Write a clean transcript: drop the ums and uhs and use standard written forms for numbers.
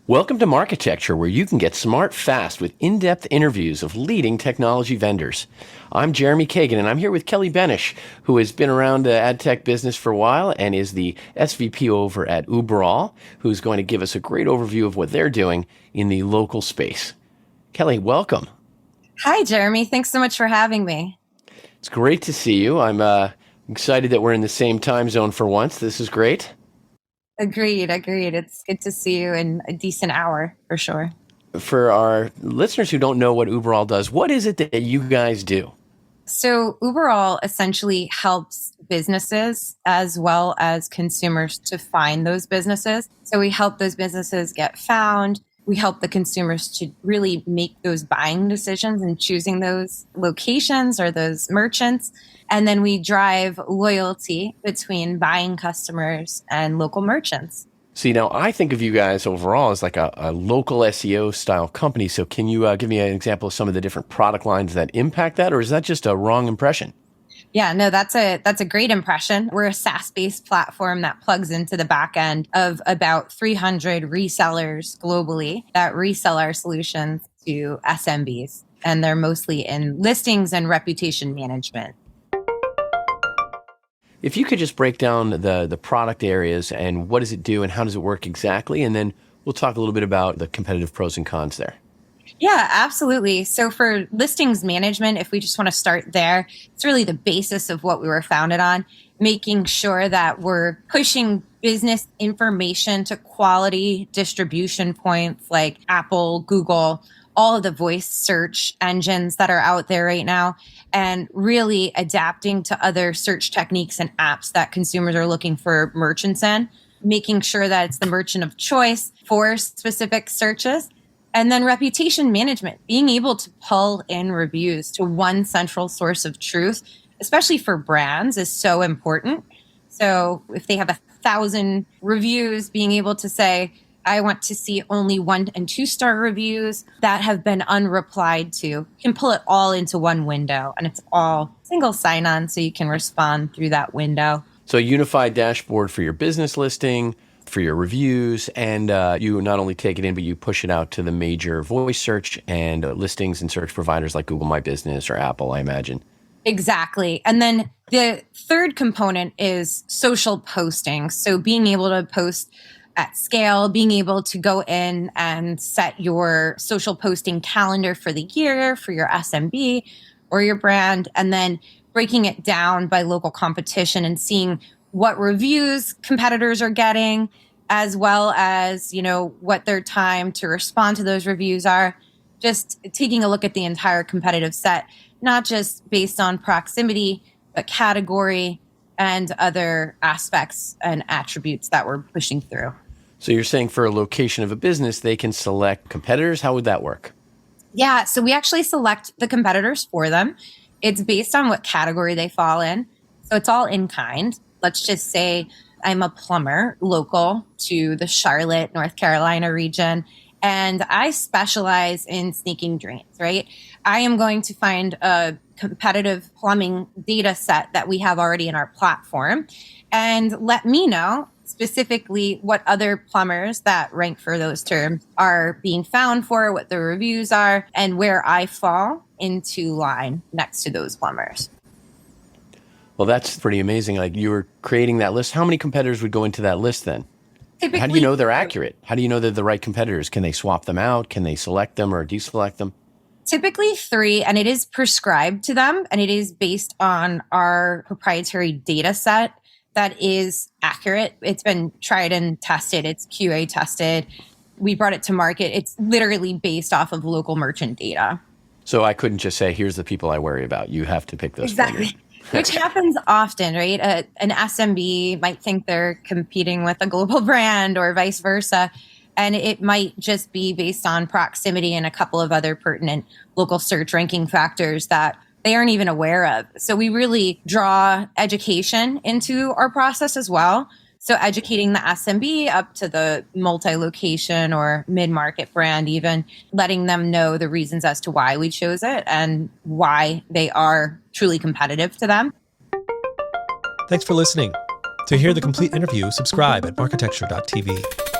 Welcome to Marketecture, where you can get smart fast with in-depth interviews of leading technology vendors. I'm Jeremy Kagan, and I'm here with Kelly Benish, who has been around the ad tech business for a while and is the SVP over at Uberall, who's going to give us a great overview of what they're doing in the local space. Kelly, welcome. Hi, Jeremy. Thanks so much for having me. It's great to see you. I'm excited that we're in the same time zone for once. This is great. Agreed. It's good to see you in a decent hour, for sure. For our listeners who don't know what Uberall does, what is it that you guys do? So Uberall essentially helps businesses as well as consumers to find those businesses. So we help those businesses get found. We help the consumers to really make those buying decisions and choosing those locations or those merchants. And then we drive loyalty between buying customers and local merchants. See, now I think of you guys overall as like a local SEO style company. So can you give me an example of some of the different product lines that impact that? Or is that just a wrong impression? Yeah, no, that's a great impression. We're a SaaS-based platform that plugs into the back end of about 300 resellers globally that resell our solutions to SMBs. And they're mostly in listings and reputation management. If you could just break down the product areas and what does it do and how does it work exactly? And then we'll talk a little bit about the competitive pros and cons there. Yeah, absolutely. So for listings management, if we just want to start there, it's really the basis of what we were founded on, making sure that we're pushing business information to quality distribution points like Apple, Google, all of the voice search engines that are out there right now, and really adapting to other search techniques and apps that consumers are looking for merchants in, making sure that it's the merchant of choice for specific searches. And then reputation management, being able to pull in reviews to one central source of truth, especially for brands, is so important. So if they have 1,000 reviews, being able to say, I want to see only 1 and 2 star reviews that have been unreplied to, you can pull it all into one window, and it's all single sign-on, so you can respond through that window. So a unified dashboard for your business listing, for your reviews, and you not only take it in, but you push it out to the major voice search and listings and search providers like Google My Business or Apple, I imagine. Exactly. And then the third component is social posting. So being able to post at scale, being able to go in and set your social posting calendar for the year for your SMB or your brand, and then breaking it down by local competition and seeing what reviews competitors are getting, as well as, what their time to respond to those reviews are. Just taking a look at the entire competitive set, not just based on proximity, but category and other aspects and attributes that we're pushing through. So you're saying for a location of a business, they can select competitors? How would that work? Yeah, so we actually select the competitors for them. It's based on what category they fall in. So it's all in kind. Let's just say I'm a plumber local to the Charlotte, North Carolina region, and I specialize in sneaking drains, right? I am going to find a competitive plumbing data set that we have already in our platform and let me know specifically what other plumbers that rank for those terms are being found for, what the reviews are, and where I fall into line next to those plumbers. Well, that's pretty amazing. Like, you were creating that list. How many competitors would go into that list then? Typically, how do you know they're accurate? How do you know they're the right competitors? Can they swap them out? Can they select them or deselect them? Typically 3, and it is prescribed to them, and it is based on our proprietary data set that is accurate. It's been tried and tested. It's QA tested. We brought it to market. It's literally based off of local merchant data. So I couldn't just say, here's the people I worry about. You have to pick those. Exactly. Which happens often, right? An SMB might think they're competing with a global brand or vice versa. And it might just be based on proximity and a couple of other pertinent local search ranking factors that they aren't even aware of. So we really draw education into our process as well. So educating the SMB up to the multi-location or mid-market brand, even letting them know the reasons as to why we chose it and why they are truly competitive to them. Thanks for listening. To hear the complete interview, subscribe at marketecture.tv.